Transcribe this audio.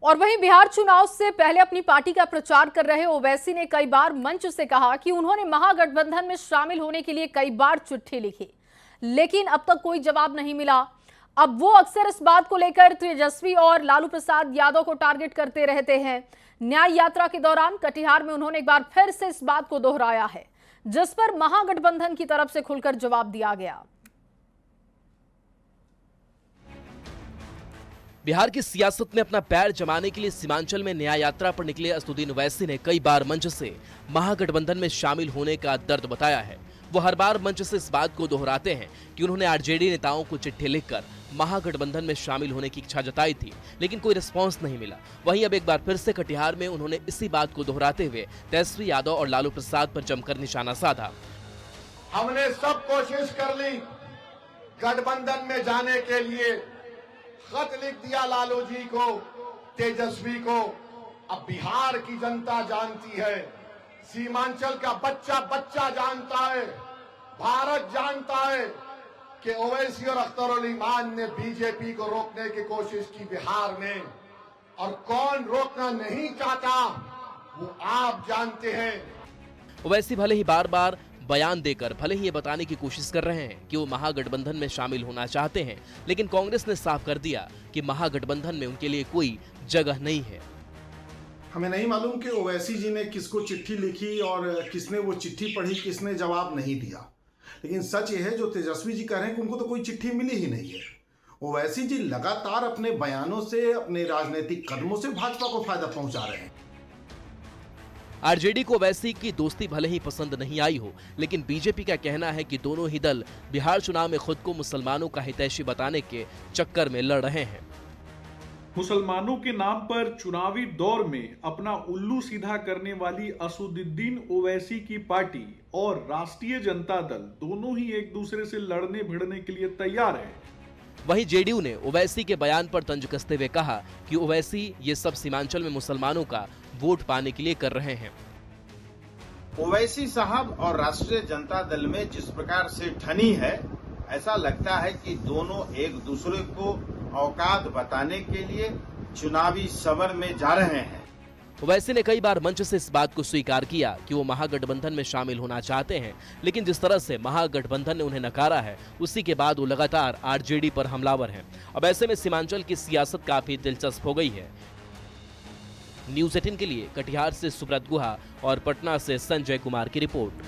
और वहीं बिहार चुनाव से पहले अपनी पार्टी का प्रचार कर रहे ओवैसी ने कई बार मंच से कहा कि उन्होंने महागठबंधन में शामिल होने के लिए कई बार चिट्ठी लिखी, लेकिन अब तक कोई जवाब नहीं मिला। अब वो अक्सर इस बात को लेकर तेजस्वी और लालू प्रसाद यादव को टारगेट करते रहते हैं। न्याय यात्रा के दौरान कटिहार में उन्होंने एक बार फिर से इस बात को दोहराया है, जिस पर महागठबंधन की तरफ से खुलकर जवाब दिया गया। बिहार की सियासत में अपना पैर जमाने के लिए सीमांचल में न्याय यात्रा पर निकले असदुद्दीन ओवैसी ने कई बार मंच से महागठबंधन में शामिल होने का दर्द बताया है। वो हर बार मंच से इस बात को दोहराते हैं कि उन्होंने आरजेडी नेताओं को चिट्ठी लिखकर महागठबंधन में शामिल होने की इच्छा जताई थी, लेकिन कोई रिस्पांस नहीं मिला। वहीं अब एक बार फिर से कटिहार में उन्होंने इसी बात को दोहराते हुए तेजस्वी यादव और लालू प्रसाद पर जमकर निशाना साधा। हमने सब कोशिश कर ली गठबंधन में जाने के लिए, खत लिख दिया लालू जी को, तेजस्वी को। अब बिहार की जनता जानती है, सीमांचल का बच्चा बच्चा जानता है, भारत जानता है कि ओवैसी और अख्तर ईमान ने बीजेपी को रोकने की कोशिश की बिहार में, और कौन रोकना नहीं चाहता वो आप जानते हैं। ओवैसी भले ही बार बार बयान देकर भले ही ये बताने की कोशिश कर रहे हैं कि वो महागठबंधन में शामिल होना चाहते हैं, लेकिन कांग्रेस ने साफ कर दिया कि महागठबंधन में उनके लिए कोई जगह नहीं है। हमें नहीं मालूम कि ओवैसी जी ने किसको चिट्ठी लिखी और किसने वो चिट्ठी पढ़ी, किसने जवाब नहीं दिया, लेकिन सच ये है जो तेजस्वी जी कह रहे हैं कि उनको तो कोई चिट्ठी मिली ही नहीं है। ओवैसी जी लगातार अपने बयानों से, अपने राजनीतिक कदमों से भाजपा को फायदा पहुंचा रहे हैं। आरजेडी को ओवैसी की दोस्ती भले ही पसंद नहीं आई हो, लेकिन बीजेपी का कहना है कि दोनों ही दल बिहार चुनाव में खुद को मुसलमानों का हितैषी बताने के चक्कर में लड़ रहे हैं। मुसलमानों के नाम पर चुनावी दौर में अपना उल्लू सीधा करने वाली असदुद्दीन ओवैसी की पार्टी और राष्ट्रीय जनता दल दोनों ही एक दूसरे से लड़ने भिड़ने के लिए तैयार है। वहीं जेडीयू ने ओवैसी के बयान पर तंज कसते हुए कहा कि ओवैसी ये सब सीमांचल में मुसलमानों का वोट पाने के लिए कर रहे हैं। ओवैसी साहब और राष्ट्रीय जनता दल में जिस प्रकार से ठनी है, ऐसा लगता है कि दोनों एक दूसरे को औकात बताने के लिए चुनावी समर में जा रहे हैं। ओवैसी ने कई बार मंच से इस बात को स्वीकार किया कि वो महागठबंधन में शामिल होना चाहते हैं, लेकिन जिस तरह से महागठबंधन ने उन्हें नकारा है, उसी के बाद वो लगातार आरजेडी पर हमलावर हैं। अब ऐसे में सीमांचल की सियासत काफी दिलचस्प हो गई है। न्यूज़ 18 के लिए कटिहार से सुब्रत गुहा और पटना से संजय कुमार की रिपोर्ट।